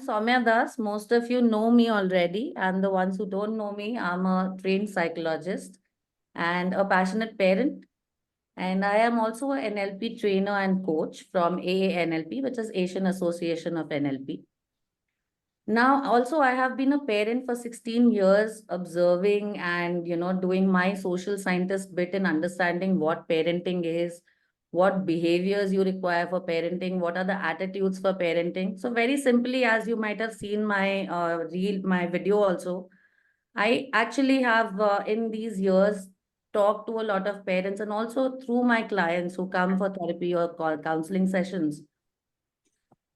Soumya Das. Most of you know me already, and the ones who don't know me, I'm a trained psychologist and a passionate parent. And I am also an NLP trainer and coach from AANLP, which is Asian Association of NLP. Now, also, I have been a parent for 16 years, observing and doing my social scientist bit in understanding what parenting is, what behaviors you require for parenting, what are the attitudes for parenting. So, very simply, as you might have seen my my video also, I actually have in these years talked to a lot of parents and also through my clients who come for therapy or counseling sessions.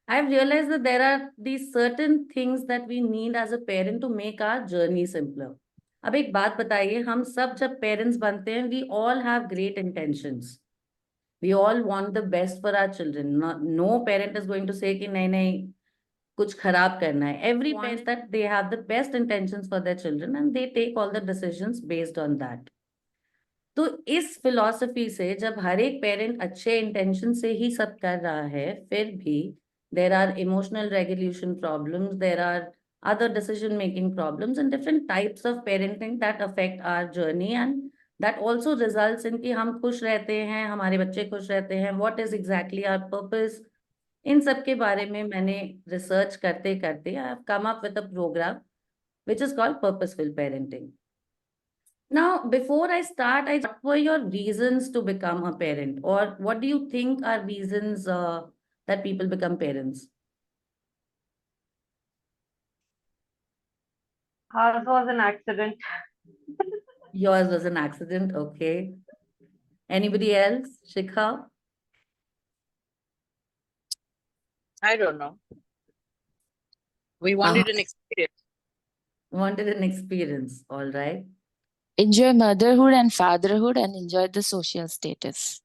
I've realized that there are these certain things that we need as a parent to make our journey simpler. अब एक बात बताइए, हम सब जब parents बनते हैं, we all have great intentions. We all want the best for our children. No parent is going to say कि नहीं नहीं कुछ खराब करना है. Every parent that they have the best intentions for their children and they take all the decisions based on that. तो इस philosophy से जब हर एक पेरेंट अच्छे इंटेंशन से ही सब कर रहा है, फिर भी there are emotional regulation problems, there are other decision making problems and different types of parenting that affect our journey and that also results in कि हम खुश रहते हैं, हमारे बच्चे खुश रहते हैं, what is exactly our purpose. इन सब के बारे में मैंने रिसर्च करते करते I have come up with a program which is called Purposeful Parenting. Now, before I start, what were your reasons to become a parent, or what do you think are reasons that people become parents? Ours was an accident. Yours was an accident, okay. Anybody else? Shikha? I don't know. We wanted an experience. Wanted an experience, all right. Enjoy motherhood and fatherhood and enjoy the social status.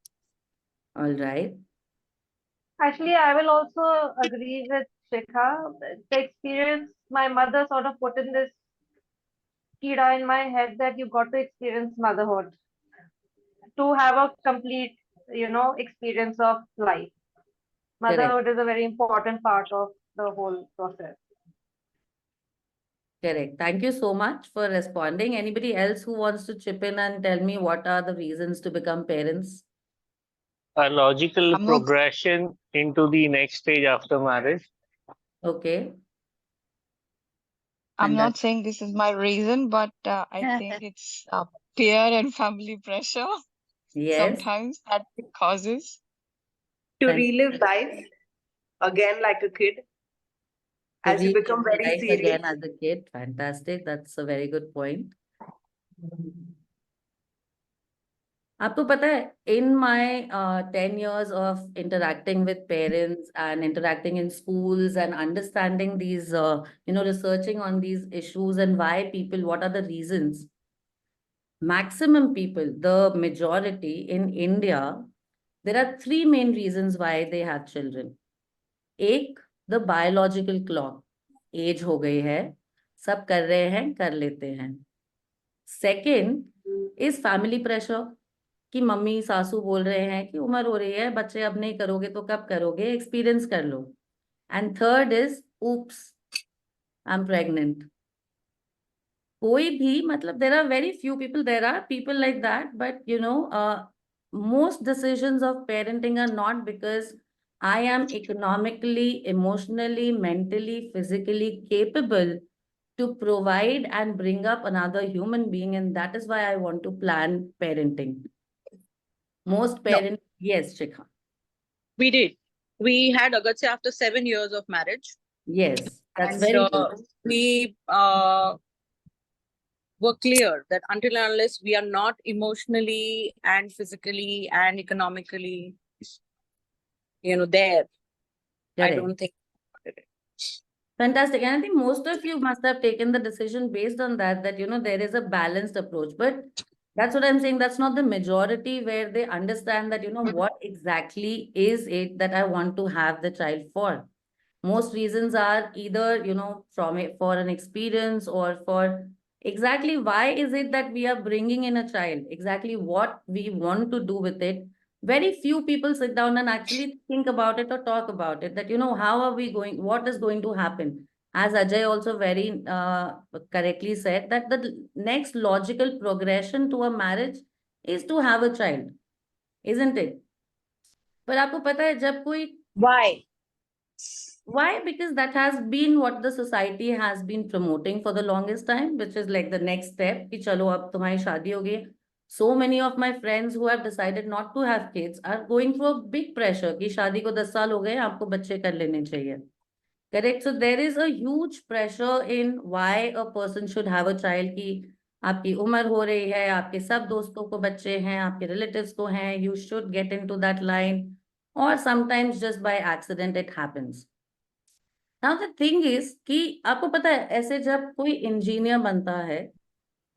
All right. Actually, I will also agree with Shikha. The experience, my mother sort of put in this kida in my head that you got to experience motherhood to have a complete, experience of life. Motherhood is a very important part of the whole process. Correct. Thank you so much for responding. Anybody else who wants to chip in and tell me what are the reasons to become parents? A logical progression into the next stage after marriage. Okay. I'm not saying this is my reason, but I think it's peer and family pressure. Yes. Sometimes that causes. To relive life again like a kid. As you become very serious. Again as a kid. Fantastic. That's a very good point. आपको पता है, in my 10 years of interacting with parents and interacting in schools and understanding these, researching on these issues and why people, what are the reasons, maximum people, the majority in India, there are three main reasons why they have children. एक, the biological clock, age हो गई है, सब कर रहे हैं, कर लेते हैं. Second is family pressure, कि मम्मी सासू बोल रहे हैं कि उम्र हो रही है, बच्चे अब नहीं करोगे तो कब करोगे, एक्सपीरियंस कर लो. And third is oops, I am pregnant. कोई भी, मतलब there are very few people, there are people like that, but most decisions of parenting are not because I am economically, emotionally, mentally, physically capable to provide and bring up another human being, and that is why I want to plan parenting. Most parents, yes, Shikha. We did. We had Agatse after 7 years of marriage. Yes, that's and very good. We were clear that until and unless we are not emotionally and physically and economically, there, I don't think. Fantastic. And I think most of you must have taken the decision based on that, there is a balanced approach. But that's what I'm saying. That's not the majority where they understand that, what exactly is it that I want to have the child for. Most reasons are either, for an experience or for exactly why is it that we are bringing in a child, exactly what we want to do with it. very few people sit down and actually think about it or talk about it, that, you know, how are we going, what is going to happen? As Ajay also very correctly said, that the next logical progression to a marriage is to have a child, isn't it? पर आपको पता है जब कोई why? Because that has been what the society has been promoting for the longest time, which is like the next step कि चलो अब तुम्हारी शादी हो गई. So many of my friends who have decided not to have kids are going through a big pressure कि शादी को 10 साल हो गए, आपको बच्चे कर लेने चाहिए. Correct? So there is a huge pressure in why a person should have a child कि आपकी उम्र हो रही है, आपके सब दोस्तों को बच्चे हैं, आपके relatives को हैं, you should get into that line, or sometimes just by accident it happens. Now the thing is कि आपको पता है ऐसे जब कोई इंजीनियर बनता है,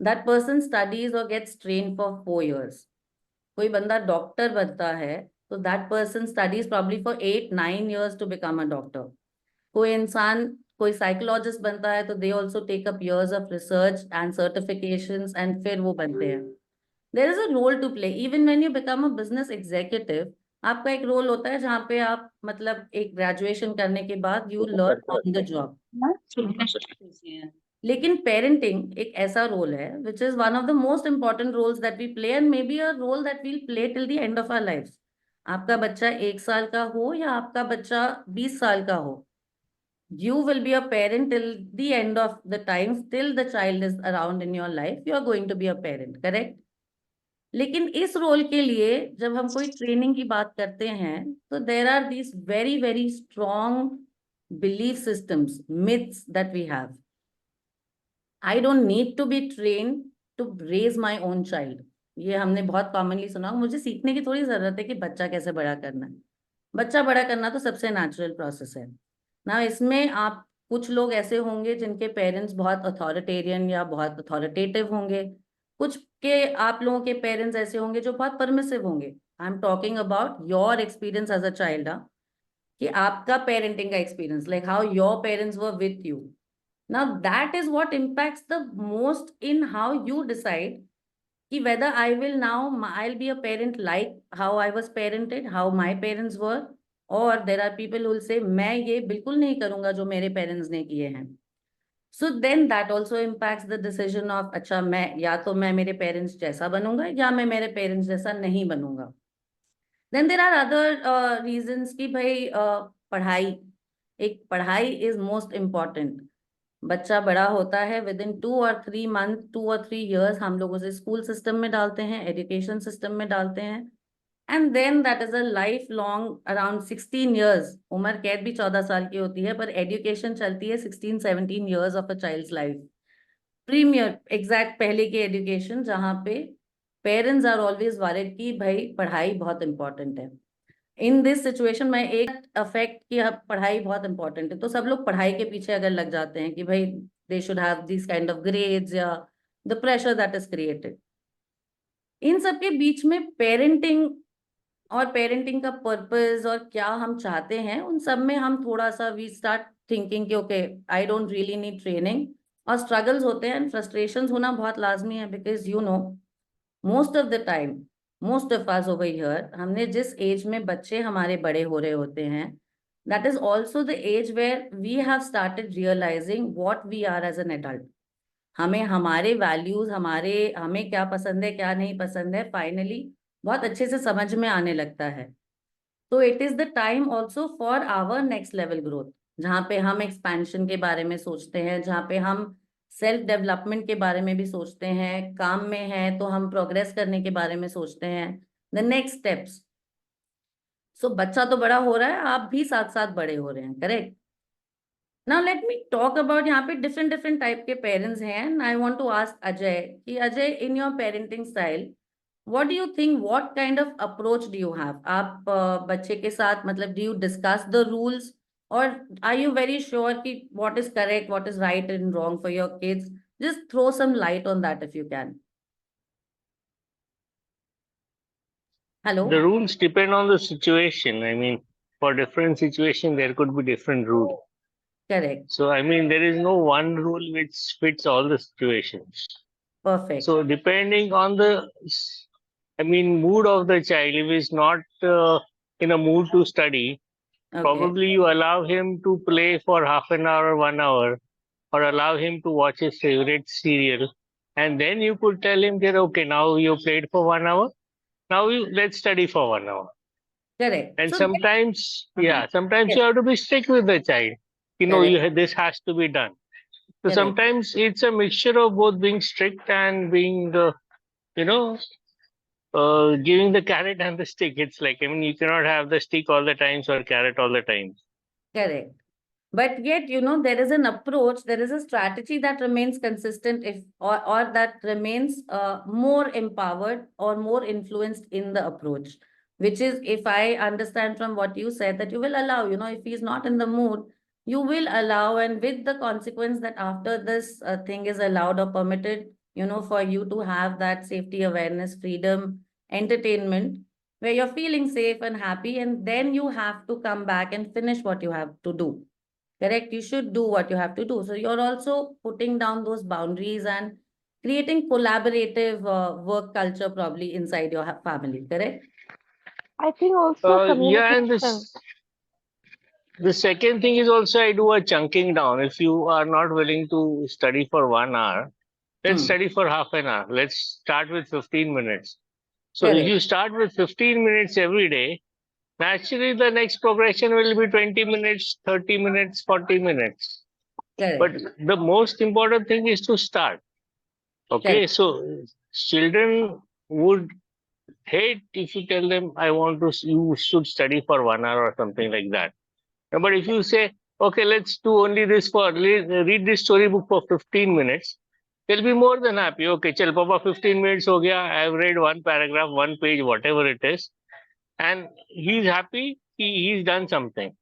that person studies or gets trained for 4 years. कोई बंदा डॉक्टर बनता है तो that person studies probably for 8-9 years to become a doctor. कोई इंसान कोई साइकोलॉजिस्ट बनता है तो they also take up years of research and certifications and फिर वो बनते हैं. There is a role to play even when you become a business executive. आपका एक रोल होता है जहाँ पे आप मतलब एक ग्रेजुएशन करने के बाद you learn on the job. लेकिन पेरेंटिंग एक ऐसा रोल है which is one of the most important roles that we play and maybe a role that we'll play till the end of our lives. आपका बच्चा 1 साल का हो या आपका बच्चा 20 साल का हो, you will be a parent till the end of the time, till the child is around in your life, you are going to be a parent, correct? लेकिन इस रोल के लिए जब हम कोई ट्रेनिंग की बात करते हैं तो there are these very very strong belief systems, myths that we have. I don't need to be trained to raise my own child. ये हमने बहुत कॉमनली सुना. मुझे सीखने की थोड़ी जरूरत है कि बच्चा कैसे बड़ा करना है. बच्चा बड़ा करना तो सबसे नेचुरल प्रोसेस है ना. इसमें आप कुछ लोग ऐसे होंगे जिनके पेरेंट्स बहुत अथॉरिटेरियन या बहुत अथॉरिटेटिव होंगे, कुछ के आप लोगों के पेरेंट्स ऐसे होंगे जो बहुत परमिसिव होंगे. I am talking about your experience as a child, कि आपका पेरेंटिंग का experience, like how your parents were with you. Now that is what impacts the most in how you decide कि whether I will now, I'll be a parent like how I was parented, how my parents were, or there are people who will say मैं ये बिल्कुल नहीं करूँगा जो मेरे parents ने किए हैं. So then that also impacts the decision of अच्छा मैं या तो मैं मेरे parents जैसा बनूंगा या मैं मेरे parents जैसा नहीं बनूंगा. Then there are other reasons कि भाई पढ़ाई, एक पढ़ाई is most important. बच्चा बड़ा होता है with in 2 or 3 months, 2 or 3 years हम लोग उसे स्कूल सिस्टम में डालते हैं, एजुकेशन सिस्टम में डालते हैं, and then that is a life long around 16 years. उम्र कैद भी 14 साल की होती है पर एजुकेशन चलती है 16-17 years of a child's life. Premier exact पहले की एजुकेशन जहाँ पे पेरेंट्स आर ऑलवेज वरीड कि भाई पढ़ाई बहुत इंपॉर्टेंट है. इन दिस सिचुएशन में एक अफेक्ट कि अब पढ़ाई बहुत इंपॉर्टेंट है तो सब लोग पढ़ाई के पीछे अगर लग जाते हैं कि भाई they should have this kind of grades या the pressure that is created. इन सब के बीच में पेरेंटिंग और पेरेंटिंग का पर्पस और क्या हम चाहते हैं उन सब में हम थोड़ा सा वी स्टार्ट थिंकिंग कि okay I don't really need training, और स्ट्रगल्स होते हैं एंड फ्रस्ट्रेशंस होना बहुत लाजमी है. Because you know most of the time, most of us over here, हमने जिस एज में बच्चे हमारे बड़े हो रहे होते हैं, that is also the age where we have started realising what we are as an adult. हमें हमारे वैल्यूज, हमें क्या पसंद है क्या नहीं पसंद है फाइनली बहुत अच्छे से समझ में आने लगता है. तो it is the time also for our next level growth, जहाँ पे हम एक्सपेंशन के बारे में सोचते हैं, जहाँ पे हम सेल्फ डेवलपमेंट के बारे में भी सोचते हैं, काम में है तो हम प्रोग्रेस करने के बारे में सोचते हैं, द नेक्स्ट स्टेप्स. सो बच्चा तो बड़ा हो रहा है, आप भी साथ साथ बड़े हो रहे हैं, correct. Now let me talk about, यहाँ पे डिफरेंट डिफरेंट टाइप के पेरेंट्स हैं. I want to ask Ajay कि Ajay in your parenting style what do you think, what kind of approach do you have? आप बच्चे के साथ मतलब do you discuss the rules or are you very sure कि what is correct, what is right and wrong for your kids? Just throw some light on that if you can. Hello? The rules depend on the situation. I mean, for different situation, there could be different rules. Correct. So, I mean, there is no one rule which fits all the situations. Perfect. So, depending on the mood of the child. If he's not in a mood to study, Okay. probably you allow him to play for half an hour or 1 hour, or allow him to watch his favorite serial. And then you could tell him that, okay, now you played for 1 hour. Now let's study for 1 hour. Correct. And So sometimes, Uh-huh. sometimes Yes. you have to be strict with the child. Correct. This has to be done. So Correct. sometimes it's a mixture of both being strict and being, giving the carrot and the stick. It's like, you cannot have the stick all the times or carrot all the time. Correct. But yet, there is an approach, there is a strategy that remains consistent or that remains more empowered or more influenced in the approach, which is, if I understand from what you said, that you will allow, if he's not in the mood, you will allow, and with the consequence that after this thing is allowed or permitted, for you to have that safety awareness, freedom, entertainment, where you're feeling safe and happy, and then you have to come back and finish what you have to do. Correct? You should do what you have to do. So you're also putting down those boundaries and creating collaborative work culture probably inside your family. Correct? I think also Yeah, and communication. the second thing is also I do a chunking down. If you are not willing to study for 1 hour, let's Hmm. study for half an hour. Let's start with 15 minutes. So if Correct. you start with 15 minutes every day, naturally the next progression will be 20 minutes, 30 minutes, 40 minutes. But Correct. the most important thing is to start. Okay, Correct. so children would hate if you tell them, you should study for 1 hour or something like that. But if you say, okay, let's do only this read this storybook for 15 minutes, they'll be more than happy. Okay, chal papa, 15 minutes ho gaya. I've read one paragraph, one page, whatever it is. And he's happy, he's done something.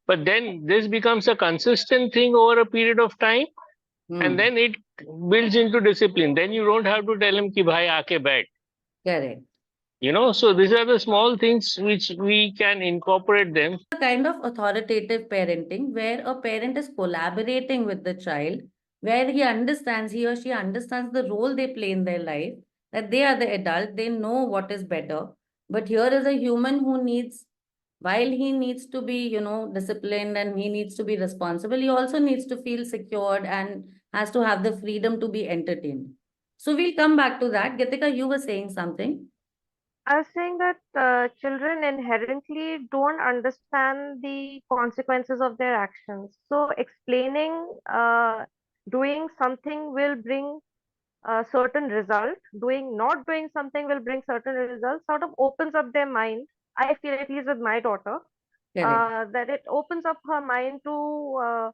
But then this becomes a consistent thing over a period of time, and Hmm. then it builds into discipline. Then you don't have to tell him ki bhai aake baith. Correct. So these are the small things which we can incorporate them. A kind of authoritative parenting where a parent is collaborating with the child, where he or she understands the role they play in their life, that they are the adult, they know what is better. But here is a human who needs, while he needs to be, disciplined and he needs to be responsible, he also needs to feel secured and has to have the freedom to be entertained. So we'll come back to that. Gitika, you were saying something. I was saying that children inherently don't understand the consequences of their actions. So explaining doing something will bring a certain result, not doing something will bring certain results, sort of opens up their mind. I feel, at least with my daughter, Correct. that it opens up her mind to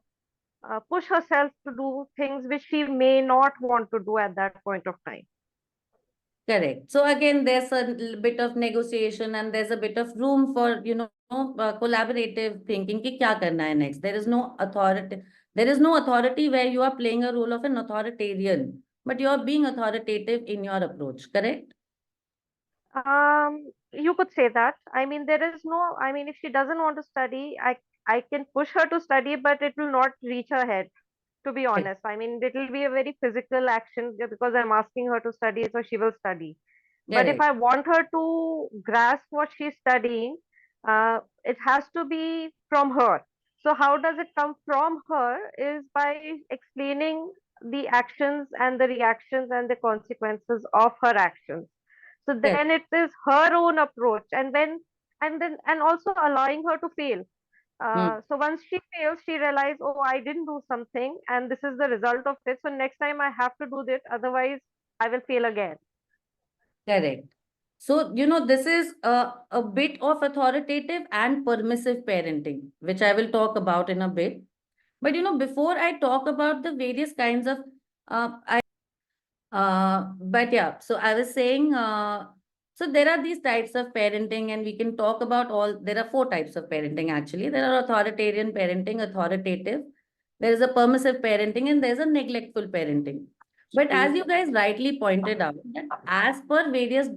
push herself to do things which she may not want to do at that point of time. Correct. So again, there's a little bit of negotiation and there's a bit of room for, collaborative thinking. Ki kya karna hai next? There is no authority. There is no authority where you are playing a role of an authoritarian, but you are being authoritative in your approach. Correct? You could say that. I mean, if she doesn't want to study, I can push her to study, but it will not reach her head, to be honest. I mean, it will be a very physical action because I'm asking her to study, so she will study. But if Correct. I want her to grasp what she's studying, it has to be from her. So how does it come from her is by explaining the actions and the reactions and the consequences of her actions. So Correct. then it is her own approach, and also allowing her to fail. So once she fails, she realizes, oh, I didn't do something, and this is the result of it. So next time I have to do this, otherwise I will fail again. Correct. So, this is a bit of authoritative and permissive parenting, which I will talk about in a bit. But, before I talk about the various kinds of, but yeah, so I was saying, so there are these types of parenting, and we can talk about there are 4 types of parenting actually. There are authoritarian parenting, authoritative, there is a permissive parenting, and there's a neglectful parenting. But as you guys rightly pointed out, that as per various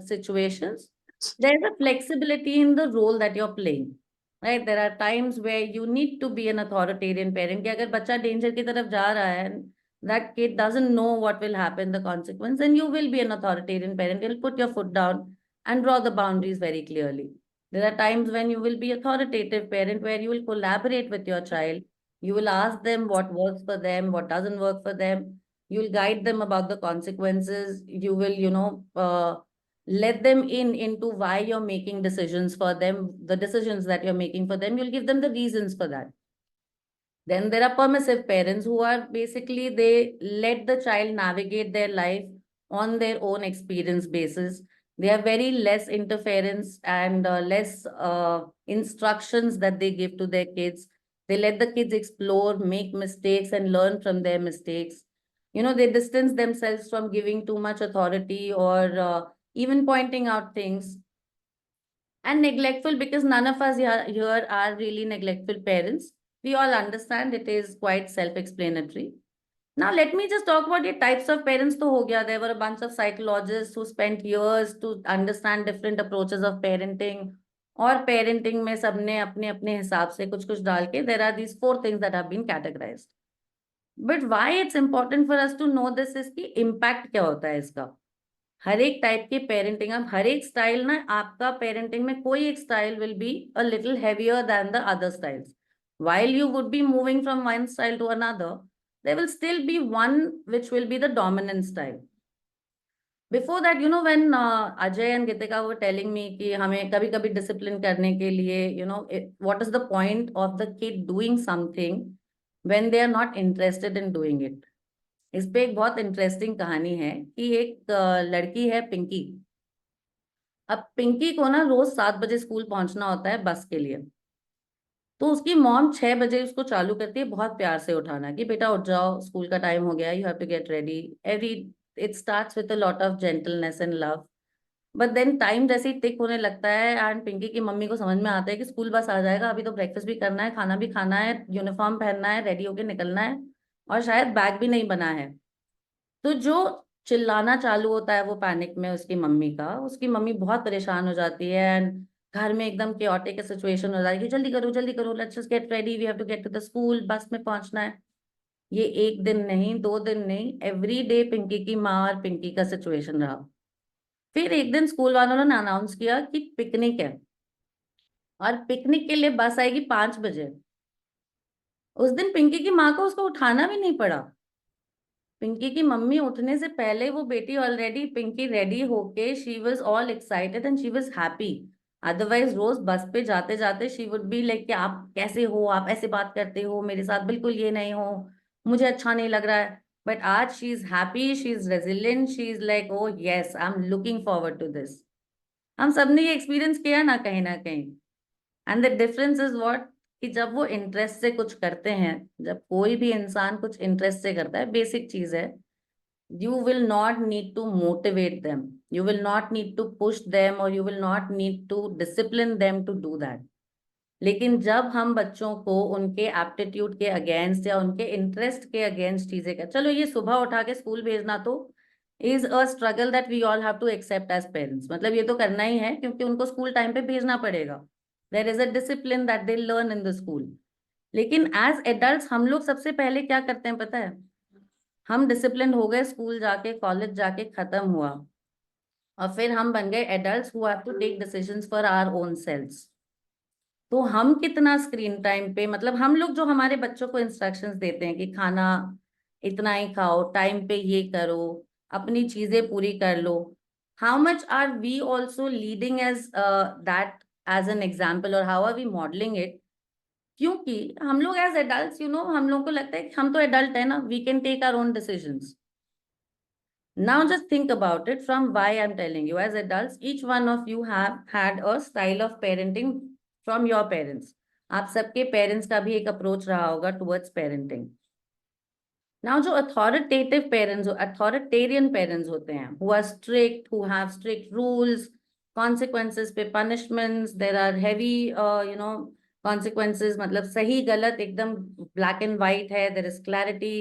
situations, there's a flexibility in the role that you're playing. Right? There are times where you need to be an authoritarian parent. कि अगर बच्चा danger की तरफ जा रहा है, that kid doesn't know what will happen, the consequence, then you will be an authoritarian parent. You'll put your foot down and draw the boundaries very clearly. There are times when you will be authoritative parent where you will collaborate with your child. You will ask them what works for them, what doesn't work for them. You will guide them about the consequences. You will, let them into why you're making decisions for them, the decisions that you're making for them. You'll give them the reasons for that. Then there are permissive parents who are basically, they let the child navigate their life on their own experience basis. They have very less interference and less instructions that they give to their kids. They let the kids explore, make mistakes and learn from their mistakes. They distance themselves from giving too much authority or even pointing out things. And neglectful, because none of us here are really neglectful parents. We all understand, it is quite self-explanatory. Now, let me just talk about the types of parents. To ho gaya. There were a bunch of psychologists who spent years to understand different approaches of parenting. Or parenting mein sabne apne hisab se kuch dal ke. There are these 4 things that have been categorized. But why it's important for us to know this is कि impact क्या होता है इसका. हर एक type की parenting, अब हर एक style ना, आपका पेरेंटिंग में कोई एक style will be a little heavier than the other styles. While you would be moving from one style to another, there will still be one which will be the dominant style. Before that, when Ajay and Gitika were telling me कि हमें कभी-कभी discipline करने के लिए, what is the point of the kid doing something when they are not interested in doing it? इस पे एक बहुत इंटरेस्टिंग कहानी है कि एक लड़की है पिंकी. अब पिंकी को ना रोज 7 बजे स्कूल पहुंचना होता है बस के लिए. तो उसकी मॉम 6 बजे उसको चालू करती है बहुत प्यार से उठाना कि बेटा उठ जाओ, स्कूल का टाइम हो गया, you have to get ready. It starts with a lot of gentleness and love. But then time जैसे ही टिक होने लगता है एंड पिंकी की मम्मी को समझ में आता है कि स्कूल बस आ जाएगा, अभी तो ब्रेकफास्ट भी करना है, खाना भी खाना है, यूनिफॉर्म पहनना है, रेडी होके निकलना है और शायद बैग भी नहीं बना है. तो जो चिल्लाना चालू होता है वो पैनिक में उसकी मम्मी बहुत परेशान हो जाती है एंड घर में एकदम chaotic सिचुएशन हो जाती है कि जल्दी करो, let's just get ready, we have to get to the school, bus में पहुंचना है. ये 1 दिन नहीं, 2 दिन नहीं, एवरी डे पिंकी की माँ और पिंकी का सिचुएशन रहा. फिर एक दिन स्कूल वालों ने अनाउंस किया कि पिकनिक है और पिकनिक के लिए बस आएगी 5 बजे. उस दिन पिंकी की माँ को उसको उठाना भी नहीं पड़ा. पिंकी की मम्मी उठने से पहले वो बेटी ऑलरेडी पिंकी रेडी होके she was all excited and she was happy. Otherwise रोज बस पे जाते जाते शी वुड बी लाइक कि आप कैसे हो, आप ऐसे बात करते हो मेरे साथ, बिल्कुल ये नहीं हो, मुझे अच्छा नहीं लग रहा है. बट आज she is happy, she is resilient, she is like oh yes I am looking forward to this. हम सबने ये एक्सपीरियंस किया ना कहीं. And the difference is what, कि जब वो इंटरेस्ट से कुछ करते हैं, जब कोई भी इंसान कुछ इंटरेस्ट से करता है, बेसिक चीज है, you will not need to motivate them, you will not need to push them or you will not need to discipline them to do that. लेकिन जब हम बच्चों को उनके एप्टीट्यूड के अगेंस्ट या उनके इंटरेस्ट के अगेंस्ट चीजें कर, चलो ये सुबह उठा के स्कूल भेजना तो is a struggle that we all have to accept as parents. मतलब ये तो करना ही है क्योंकि उनको स्कूल टाइम पे भेजना पड़ेगा. There is a discipline that they learn in the school. लेकिन एज एडल्ट्स हम लोग सबसे पहले क्या करते हैं पता है, हम डिसिप्लिन हो गए, स्कूल जाके कॉलेज जाके खत्म हुआ और फिर हम बन गए adults who have to take decisions for our own selves. तो हम कितना स्क्रीन टाइम पे, मतलब हम लोग जो हमारे बच्चों को इंस्ट्रक्शंस देते हैं कि खाना इतना ही खाओ, टाइम पे ये करो, अपनी चीजें पूरी कर लो, how much are we also leading as that as an example और how are we modelling it. क्योंकि हम लोग एज एडल्ट्स हम लोगों को लगता है कि हम तो एडल्ट है ना, we can take our own decisions. Now just think about it from why I'm telling you. As adults, each one of you have had a style of parenting from your parents. आप सबके parents का भी एक approach रहा होगा towards parenting. Now जो authoritative parents, authoritarian parents होते हैं, who are strict, who have strict rules, consequences पे punishments, there are heavy, consequences, मतलब सही गलत एकदम black and white है, there is clarity.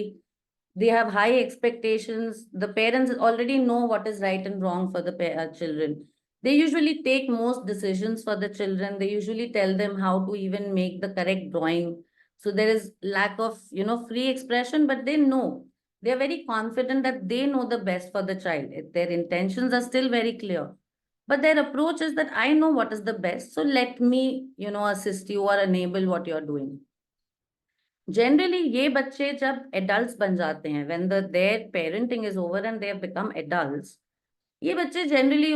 They have high expectations. The parents already know what is right and wrong for the children. They usually take most decisions for the children. They usually tell them how to even make the correct drawing. So there is lack of, free expression, but they know They are very confident that they know the best for the child. Their intentions are still very clear. But their approach is that I know what is the best, so let me, assist you or enable what you're doing. Generally, ये बच्चे जब adults बन जाते हैं, when their parenting is over and they have become adults, ये बच्चे generally,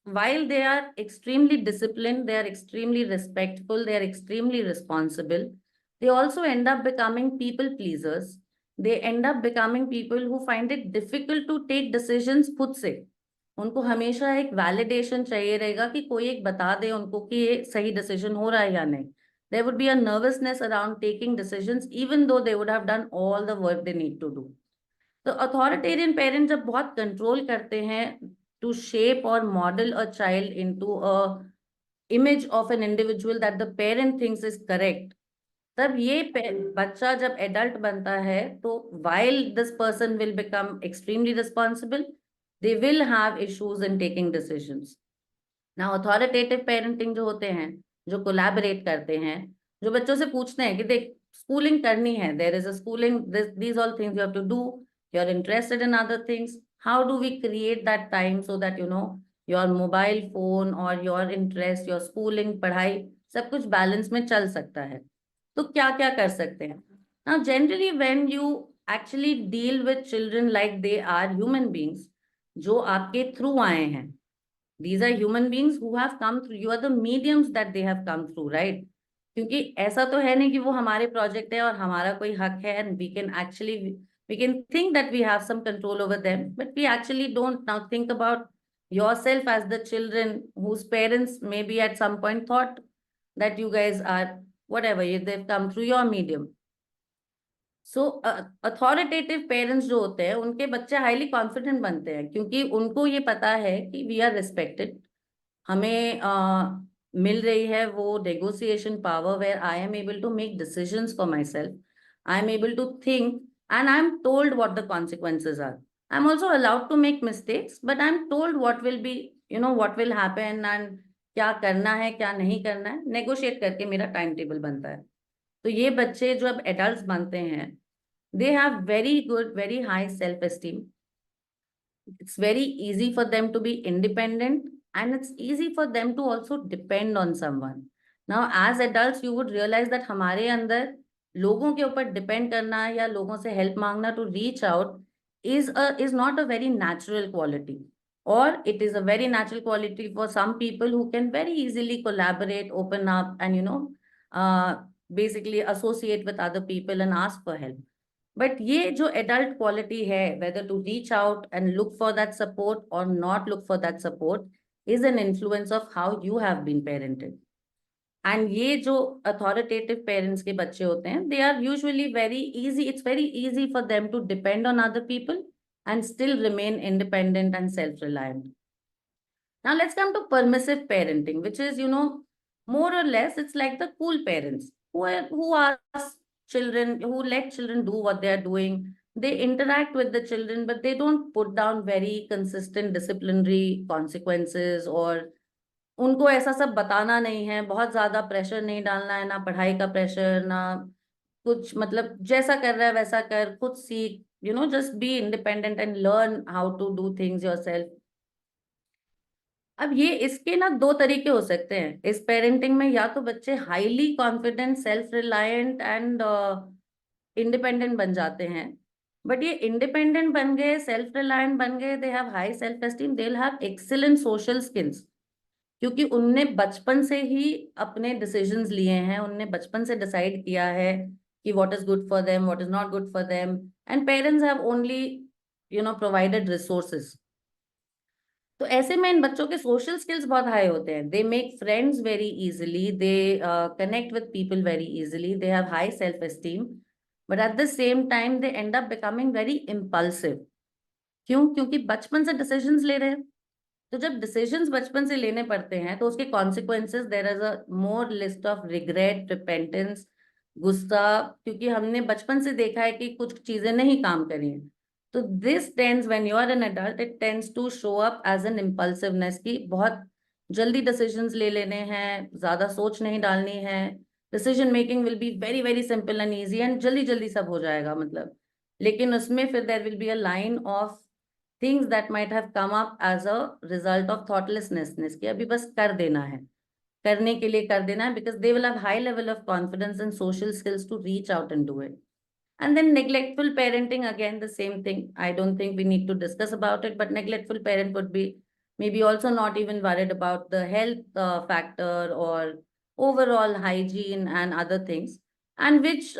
while they are extremely disciplined, they are extremely respectful, they are extremely responsible, they also end up becoming people pleasers. They end up becoming people who find it difficult to take decisions खुद से. उनको हमेशा एक validation चाहिए रहेगा कि कोई एक बता दे उनको कि ये सही decision हो रहा है या नहीं. There would be a nervousness around taking decisions, even though they would have done all the work they need to do. तो authoritarian parents जब बहुत control करते हैं to shape or model a child into a image of an individual that the parent thinks is correct, तब ये बच्चा जब adult बनता है तो while this person will become extremely responsible, they will have issues in taking decisions. Now authoritative parenting जो होते हैं, जो collaborate करते हैं, जो बच्चों से पूछते हैं कि देख schooling करनी है, there is a schooling, these all things you have to do, you're interested in other things, how do we create that time so that your mobile phone or your interest, your schooling, पढ़ाई सब कुछ balance में चल सकता है. तो क्या क्या कर सकते हैं? Now generally when you actually deal with children like they are human beings, जो आपके through आए हैं, these are human beings who have come through, you are the mediums that they have come through, right? क्योंकि ऐसा तो है नहीं कि वो हमारे प्रोजेक्ट है और हमारा कोई हक है and we can think that we have some control over them, but we actually don't. Now think about yourself as the children whose parents maybe at some point thought that you guys are whatever, they've come through your medium. So authoritative parents जो होते हैं उनके बच्चे highly confident बनते हैं क्योंकि उनको ये पता है कि we are respected, हमें मिल रही है वो negotiation power where I am able to make decisions for myself, I am able to think and I am told what the consequences are. I'm also allowed to make mistakes, but I'm told what will be, what will happen and क्या करना है क्या नहीं करना है, negotiate करके मेरा time table बनता है. तो ये बच्चे जो अब एडल्ट्स बनते हैं, they have very good, very high self-esteem. It's very easy for them to be independent and it's easy for them to also depend on someone. Now, as adults, you would realize that हमारे अंदर लोगों के ऊपर depend करना या लोगों से help मांगना to reach out is not a very natural quality. Or it is a very natural quality for some people who can very easily collaborate, open up and, basically associate with other people and ask for help. But ये जो adult quality है, whether to reach out and look for that support or not look for that support, is an influence of how you have been parented. And ये जो authoritative parents के बच्चे होते हैं, they are usually very easy. It's very easy for them to depend on other people and still remain independent and self-reliant. Now let's come to permissive parenting, which is, more or less, it's like the cool parents who ask children, who let children do what they are doing. They interact with the children, but they don't put down very consistent disciplinary consequences or उनको ऐसा सब बताना नहीं है, बहुत ज्यादा pressure नहीं डालना है, ना पढ़ाई का प्रेशर, ना कुछ, मतलब जैसा कर रहा है वैसा कर, खुद सीख, just be independent and learn how to do things yourself. अब ये इसके ना दो तरीके हो सकते हैं इस पेरेंटिंग में, या तो बच्चे highly confident, self reliant and independent बन जाते हैं, बट ये इंडिपेंडेंट बन गए, सेल्फ रिलायंट बन गए, they have high self esteem, they will have excellent social skills, क्योंकि उनने बचपन से ही अपने डिसीजंस लिए हैं, उनने बचपन से डिसाइड किया है कि what is good for them, what is not good for them, and parents have only provided resources. तो ऐसे में इन बच्चों के सोशल स्किल्स बहुत हाई होते हैं. They make friends very easily, they connect with people very easily, they have high self esteem, but at the same time they and up becoming very impulsive. क्यों? क्योंकि बचपन से डिसीजंस ले रहे हैं. तो जब डिसीजंस बचपन से लेने पड़ते हैं तो उसके consequences, there is a more list of regret, repentance, गुस्सा, क्योंकि हमने बचपन से देखा है कि कुछ चीजें नहीं काम करी हैं. तो this tends, when you are an adult, it tends to show up as an impulsiveness, की बहुत जल्दी डिसीजंस ले लेने हैं, ज्यादा सोच नहीं डालनी है, decision making will be very very simple and easy एंड जल्दी जल्दी सब हो जाएगा. मतलब लेकिन उसमें फिर there will be a line of things that might have come up as a result of thoughtlessness कि अभी बस कर देना है, करने के लिए कर देना है, because they will have high level of confidence and social skills to reach out and do it. And then neglectful parenting, again, the same thing. I don't think we need to discuss about it, but neglectful parent would be maybe also not even worried about the health factor or overall hygiene and other things, and which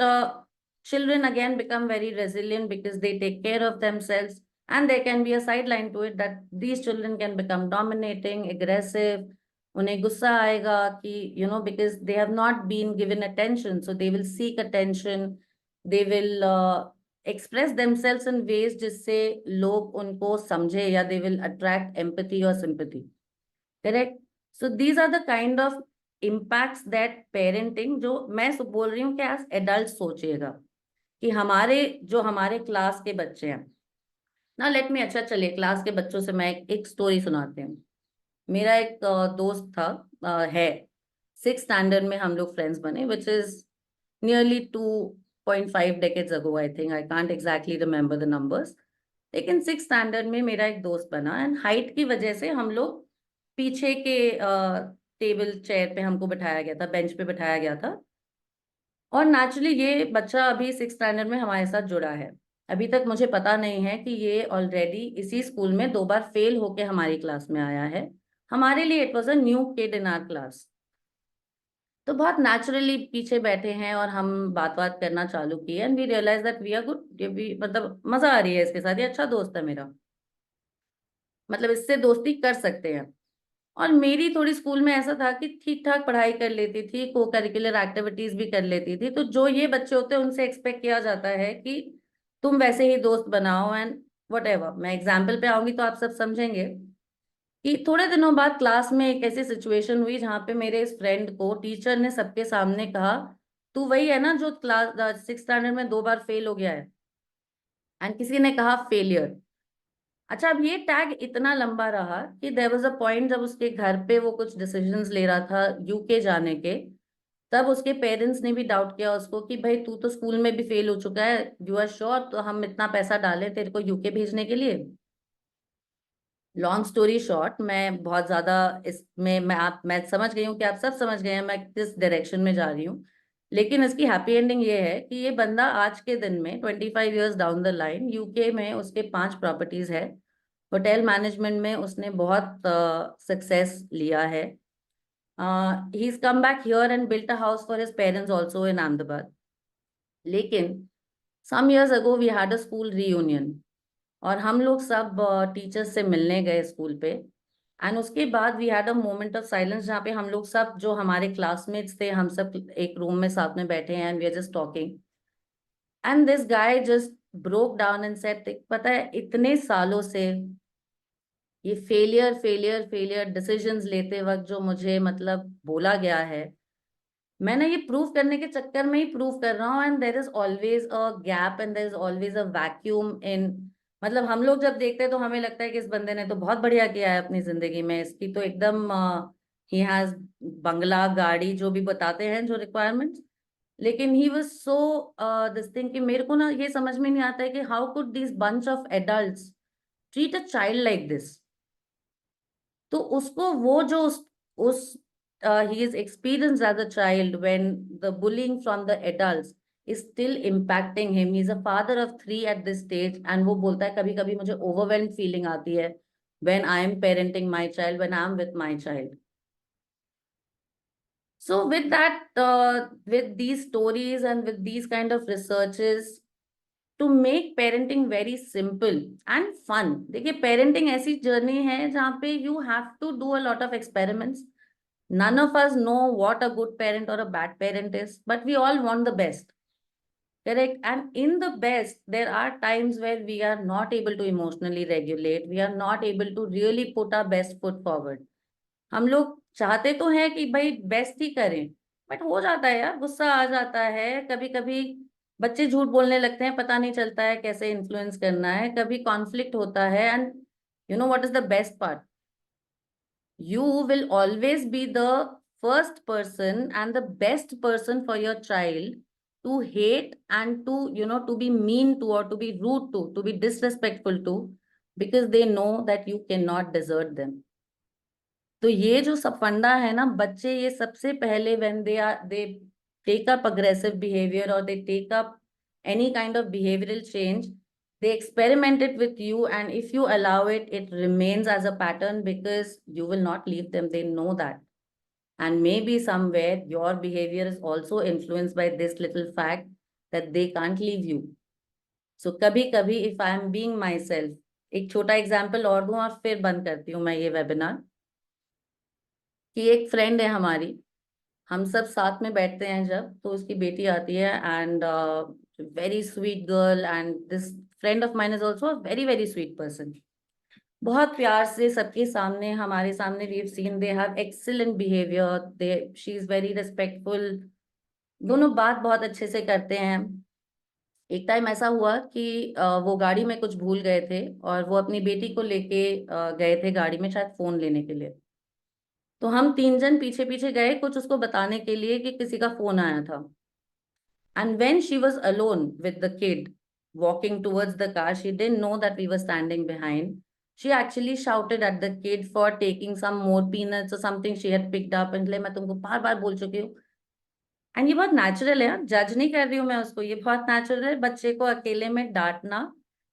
children again become very resilient because they take care of themselves. And there can be a sideline to it that these children can become dominating, aggressive. उन्हें गुस्सा आएगा कि because they have not been given attention, so they will seek attention. They will express themselves in ways जिससे लोग उनको समझे, या they will attract empathy or sympathy. Correct? So these are the kind of impacts that parenting, जो मैं बोल रही हूँ कि as adults सोचिएगा कि हमारे क्लास के बच्चे हैं ना. लेट मी, अच्छा चलिए क्लास के बच्चों से मैं एक स्टोरी सुनाती हूँ. मेरा एक दोस्त था, है 6th स्टैंडर्ड में हम लोग फ्रेंड्स बने, which is nearly 2.5 decades ago, I think. I can't exactly remember the numbers. लेकिन 6th स्टैंडर्ड में मेरा एक दोस्त बना, एंड हाइट की वजह से हम लोग पीछे के टेबल चेयर पे हमको बिठाया गया था, बेंच पे बिठाया गया था. और नेचुरली ये बच्चा अभी 6th स्टैंडर्ड में हमारे साथ जुड़ा है. अभी तक मुझे पता नहीं है कि ये ऑलरेडी इसी स्कूल में 2 बार फेल होके हमारी क्लास में आया है. हमारे लिए it was a new kid in our class. तो बहुत नेचुरली पीछे बैठे हैं और हम बात करना चालू किए, and we realise that we are good, मतलब मजा आ रही है इसके साथ, ये अच्छा दोस्त है मेरा, मतलब इससे दोस्ती कर सकते हैं. और मेरी थोड़ी स्कूल में ऐसा था कि ठीक ठाक पढ़ाई कर लेती थी, को करिकुलर एक्टिविटीज भी कर लेती थी. तो जो ये बच्चे होते हैं उनसे एक्सपेक्ट किया जाता है कि तुम वैसे ही दोस्त बनाओ एंड वट एवर. मैं एग्जाम्पल पे आऊंगी तो आप सब समझेंगे कि थोड़े दिनों बाद क्लास में एक ऐसी सिचुएशन हुई जहां पे मेरे इस फ्रेंड को टीचर ने सबके सामने कहा, तू वही है ना जो क्लास 6th स्टैंडर्ड में 2 बार फेल हो गया है. एंड किसी ने कहा फेलियर. अच्छा, अब ये टैग इतना लंबा रहा कि देयर वाज अ पॉइंट जब उसके घर पे वो कुछ डिसीजंस ले रहा था यूके जाने के, तब उसके पेरेंट्स ने भी डाउट किया उसको कि भाई तू तो स्कूल में भी फेल हो चुका है, यू आर श्योर, तो हम इतना पैसा डालें तेरे को यूके भेजने के लिए. लॉन्ग स्टोरी शॉर्ट, मैं बहुत ज्यादा इसमें मैं समझ गई हूँ कि आप सब समझ गए हैं मैं किस डायरेक्शन में जा रही हूँ. लेकिन इसकी हैप्पी एंडिंग ये है कि ये बंदा आज के दिन में 25 years down the line UK में उसके 5 प्रॉपर्टीज है. होटल मैनेजमेंट में उसने बहुत सक्सेस लिया है. He is come back here and built a house for his parents also in Ahmedabad. लेकिन some years ago we had a school reunion, और हम लोग सब टीचर्स से मिलने गए स्कूल पे. एंड उसके बाद we had a moment of silence जहाँ पे हम लोग सब जो हमारे क्लासमेट्स थे, हम सब एक रूम में साथ में बैठे हैं, and we are just talking. And this guy just broke down and said, पता है इतने सालों से ये फेलियर डिसीजंस लेते वक्त जो मुझे मतलब बोला गया है, मैं ना ये प्रूव करने के चक्कर में ही प्रूव कर रहा हूँ. And there is always a gap and there is always a vacuum in, मतलब हम लोग जब देखते हैं तो हमें लगता है कि इस बंदे ने तो बहुत बढ़िया किया है अपनी जिंदगी में, इसकी तो एकदम ही हैज बंगला, गाड़ी, जो भी बताते हैं जो रिक्वायरमेंट्स. लेकिन he was so this thing कि मेरे को ना ये समझ में नहीं आता है कि how could this bunch of adults treat a child like this. तो उसको वो जो उस he is experienced as a child when the bullying from the adults is still impacting him. He's a father of 3 at this stage, and वो बोलता है कभी कभी मुझे overwhelmed feeling आती है when I am parenting my child, when I am with my child. So with that, with these stories and with these kind of researches, to make parenting very simple and fun. देखिए parenting ऐसी journey है जहाँ पे you have to do a lot of experiments. None of us know what a good parent or a bad parent is, but we all want the best. Correct? And in the best, there are times where we are not able to emotionally regulate. We are not able to really put our best foot forward. हम लोग चाहते तो हैं कि भाई best ही करें, but हो जाता है यार, गुस्सा आ जाता है, कभी कभी बच्चे झूठ बोलने लगते हैं, पता नहीं चलता है कैसे इन्फ्लुएंस करना है, कभी कॉन्फ्लिक्ट होता है. And you know what is the best part? You will always be the first person and the best person for your child to hate and to, to be mean to, or to be rude to be disrespectful to, because they know that you cannot desert them. तो ये जो सब फंडा है ना, बच्चे ये सबसे पहले when they take up aggressive behavior or they take up any kind of behavioral change, they experiment it with you, and if you allow it, it remains as a pattern because you will not leave them. They know that. And maybe somewhere your behavior is also influenced by this little fact that they can't leave you. So कभी कभी if I am being myself, एक छोटा example और दूं और फिर बंद करती हूँ मैं ये वेबिनार, कि एक फ्रेंड है हमारी, हम सब साथ में बैठते हैं जब, तो उसकी बेटी आती है and very sweet girl, and this friend of mine is also a very very sweet person. बहुत प्यार से सबके सामने, हमारे सामने, we have seen they have excellent behaviour, they she is very respectful, दोनों बात बहुत अच्छे से करते हैं. एक टाइम ऐसा हुआ कि वो गाड़ी में कुछ भूल गए थे और वो अपनी बेटी को लेके गए थे गाड़ी में, शायद फोन लेने के लिए. तो हम 3 जन पीछे पीछे गए कुछ उसको बताने के लिए कि किसी का फोन आया था. And when she was alone with the kid walking towards the car, she didn't know that we were standing behind. She actually shouted at the kid for taking some more peanuts or something she had picked up, and मैं तुमको बार बार बोल चुकी हूँ. And ये बहुत natural है यार, जज नहीं कर रही हूँ मैं उसको, ये बहुत नेचुरल है. बच्चे को अकेले में डांटना,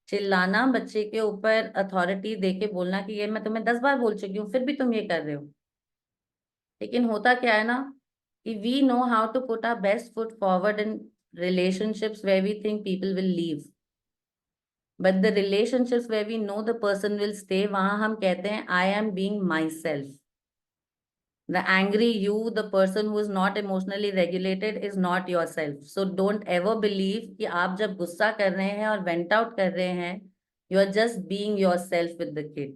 चिल्लाना, बच्चे के ऊपर अथॉरिटी दे के बोलना कि ये मैं तुम्हें 10 बार बोल चुकी हूँ फिर भी तुम ये कर रहे हो. लेकिन होता क्या है ना, कि we know how to put our best foot forward in relationships where we think people will leave, but the relationships where we know the person will stay, वहां हम कहते हैं I am being myself. The angry you, the person who is not emotionally regulated, is not yourself. So don't ever believe कि आप जब गुस्सा कर रहे हैं और vent out कर रहे हैं, you are just being yourself with the kid.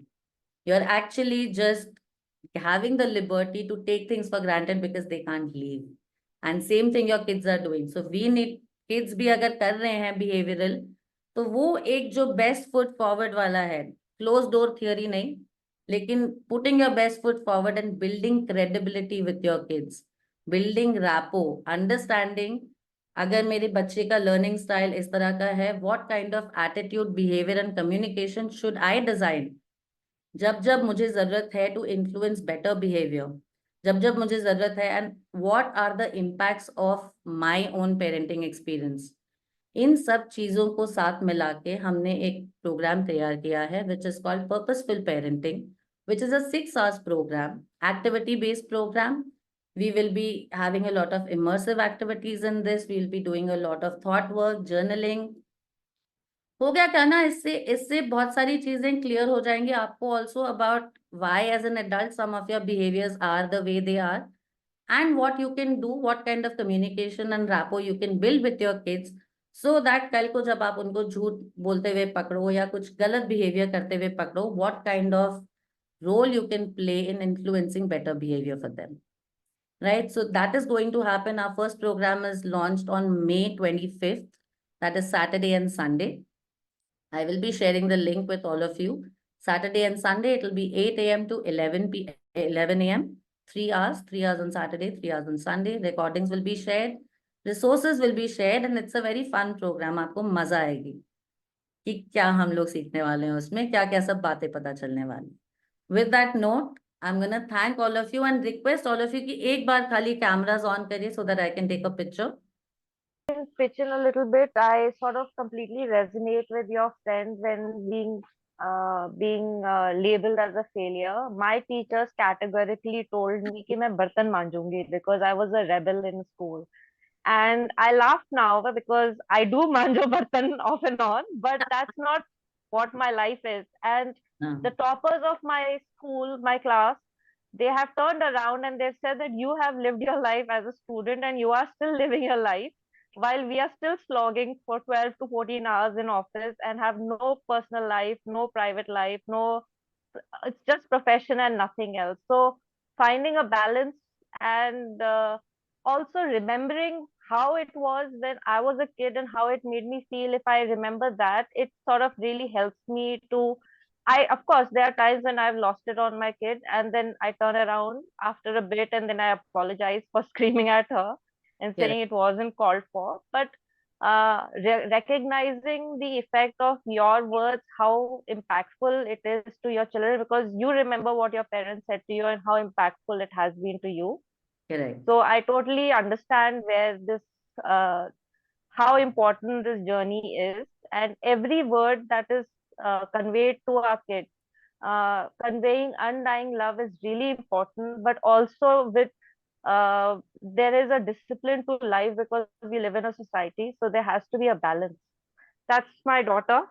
You are actually just having the liberty to take things for granted because they can't leave. And same thing your kids are doing. So we need, kids भी अगर कर रहे हैं behavioral, तो वो एक जो best foot forward वाला है, closed door theory नहीं, लेकिन putting your best foot forward and building credibility with your kids, building rapport, understanding अगर मेरे बच्चे का learning style इस तरह का है, what kind of attitude, behavior and communication should I design जब जब मुझे जरूरत है to influence better behavior, जब जब मुझे जरूरत है, and what are the impacts of my own parenting experience. इन सब चीजों को साथ मिला के हमने एक प्रोग्राम तैयार किया है which is called Purposeful Parenting, which is a 6 hours program, activity based program. We will be having a lot of immersive activities in this. We will be doing a lot of thought work, journaling. हो गया क्या ना, इससे इससे बहुत सारी चीजें clear हो जाएंगी आपको also about why as an adult some of your behaviors are the way they are, and what you can do, what kind of communication and rapport you can build with your kids, so that कल को जब आप उनको झूठ बोलते हुए पकड़ो या कुछ गलत बिहेवियर करते हुए पकड़ो, what kind of role you can play in influencing better behavior for them, right? So that is going to happen. Our first program is launched on May 25th, that is Saturday and Sunday. I will be sharing the link with all of you. Saturday and Sunday, it will be 8 a.m. to 11 a.m. 3 hours, 3 hours on Saturday, 3 hours on Sunday. Recordings will be shared. Resources will be shared, and it's a very fun program. आपको मजा आएगी कि क्या हम लोग सीखने वाले हैं उसमें, क्या क्या सब बातें पता चलने वाली. With that note, I'm gonna thank all of you and request all of you कि एक बार खाली cameras on करिए so that I can take a picture. Pitch in a little bit. I sort of completely resonate with your friend when being labeled as a failure. My teachers categorically told me कि मैं बर्तन मांजूंगी because I was a rebel in school. And I laugh now because I do manjo bartan off and on, but that's not what my life is. And the toppers of my school, my class, they have turned around and they've said that you have lived your life as a student and you are still living your life while we are still slogging for 12 to 14 hours in office and have no personal life, no private life, no, it's just profession and nothing else. So finding a balance and also remembering how it was when I was a kid and how it made me feel. If I remember that, it sort of really helps me to, of course, there are times when I've lost it on my kid and then I turn around after a bit and then I apologize for screaming at her. and Correct. saying it wasn't called for, but recognizing the effect of your words, how impactful it is to your children, because you remember what your parents said to you and how impactful it has been to you. Correct. So I totally understand where this, how important this journey is, and every word that is conveyed to our kids, conveying undying love is really important, but also with there is a discipline to life because we live in a society, so there has to be a balance. That's my daughter.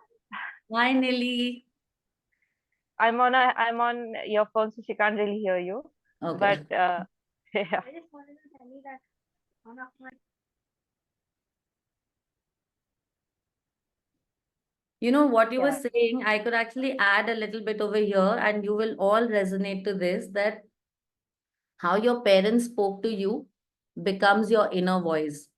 Finally. I'm on earphones, so she can't really hear you. Okay. But yeah. You know what you were Yeah. saying, I could actually add a little bit over here, and you will all resonate to this, that how your parents spoke to you becomes your inner voice.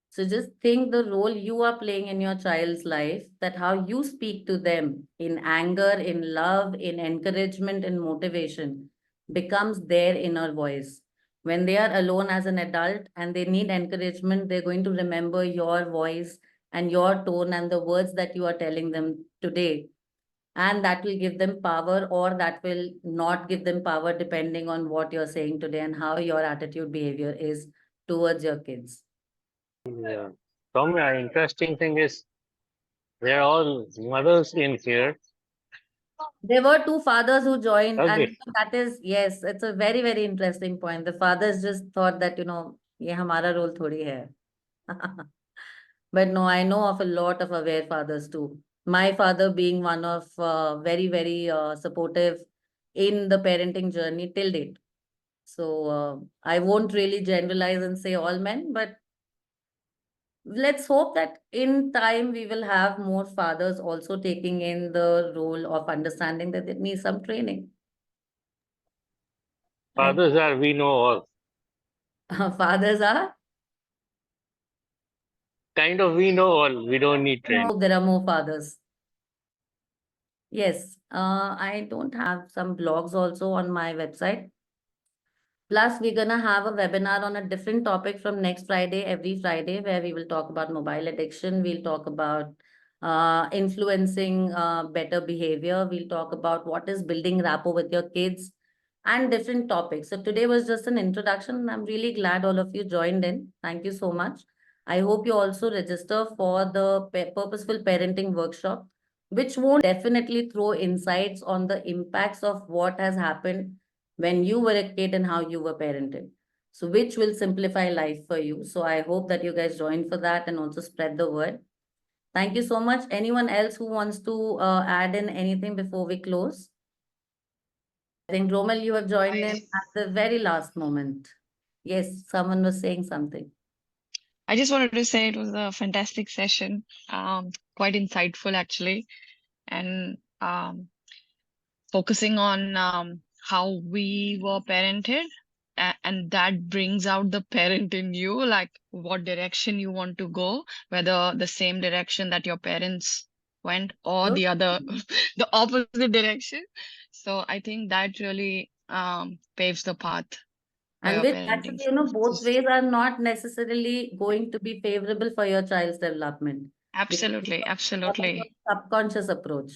So just think the role you are playing in your child's life, that how you speak to them in anger, in love, in encouragement, in motivation becomes their inner voice. When they are alone as an adult and they need encouragement, they're going to remember your voice and your tone and the words that you are telling them today. And that will give them power, or that will not give them power, depending on what you're saying today and how your attitude behavior is towards your kids. Yeah. Soumya, interesting thing is they're all mothers in here. There were two fathers who joined, and Okay. that is, yes, it's a very, very interesting point. The fathers just thought that, ye hamara role thodi hai. But no, I know of a lot of aware fathers too. My father being one of very, very supportive in the parenting journey till date. So I won't really generalize and say all men, but let's hope that in time we will have more fathers also taking in the role of understanding that they need some training. And Fathers are, we know all. fathers are, Kind of, we know all. We don't need training. no, there are more fathers. Yes, I don't have some blogs also on my website. Plus, we're gonna have a webinar on a different topic from next Friday, every Friday, where we will talk about mobile addiction. We'll talk about influencing better behavior. We'll talk about what is building rapport with your kids and different topics. So today was just an introduction. I'm really glad all of you joined in. Thank you so much. I hope you also register for the Purposeful Parenting Workshop, which won't definitely throw insights on the impacts of what has happened when you were a kid and how you were parented. So which will simplify life for you. So I hope that you guys join for that and also spread the word. Thank you so much. Anyone else who wants to add in anything before we close? I think Romel, you have joined in at the very last moment. Yes, someone was saying something. I just wanted to say it was a fantastic session, quite insightful actually, and focusing on how we were parented, and that brings out the parent in you, like what direction you want to go, whether the same direction that your parents went or the other, the opposite direction. So I think that really paves the path for And your which parenting. actually, both ways are not necessarily going to be favorable for your child's development. Absolutely, absolutely, Subconscious approach.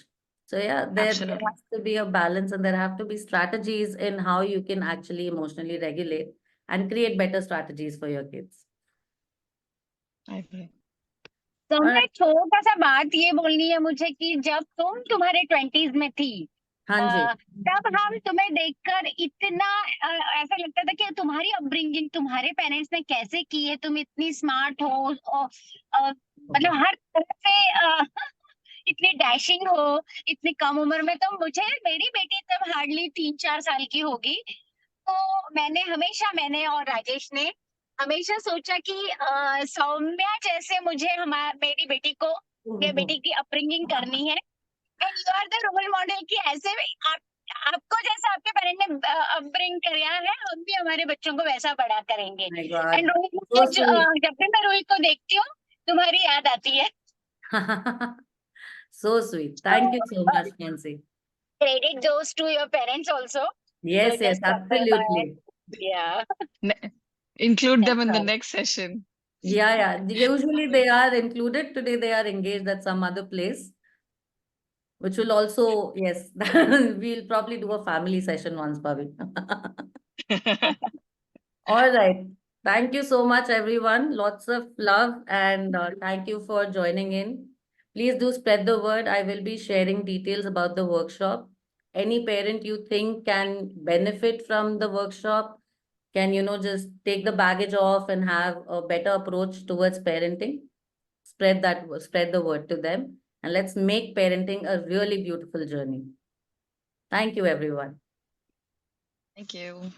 So yeah, there absolutely. has to be a balance, and there have to be strategies in how you can actually emotionally regulate and create better strategies for your kids. I agree. तो Alright. मैं छोटा सा बात ये बोलनी है मुझे कि जब तुम तुम्हारे 20s में थी, हाँ जी, तब हम तुम्हें देखकर इतना ऐसा लगता था कि तुम्हारी अपब्रिंगिंग तुम्हारे पेरेंट्स ने कैसे की है, तुम इतनी स्मार्ट हो और मतलब हर तरह से इतनी डैशिंग हो इतनी कम उम्र में। तो मुझे मेरी बेटी तब हार्डली 3-4 साल की होगी, तो मैंने और राजेश ने हमेशा सोचा कि सौम्या जैसे मुझे मेरी बेटी की अपब्रिंगिंग करनी है, and you are the role model कि ऐसे आपको जैसा आपके पेरेंट ने अपब्रिंग किया है, हम भी हमारे बच्चों को वैसा बड़ा करेंगे। my God. And So sweet. जब भी मैं रोहित को देखती हूँ तुम्हारी याद आती है। So sweet. Thank you so much, Nancy. Credit goes to your parents also. Yes, Who yes, just stuck by. absolutely. Yeah. Include them in the Yeah. next session. Yeah. Usually they are included. Today they are engaged at some other place, which will also, yes, we'll probably do a family session once, Bhavi. All right. Thank you so much, everyone. Lots of love and thank you for joining in. Please do spread the word. I will be sharing details about the workshop. Any parent you think can benefit from the workshop can, just take the baggage off and have a better approach towards parenting. Spread the word to them, and let's make parenting a really beautiful journey. Thank you, everyone. Thank you.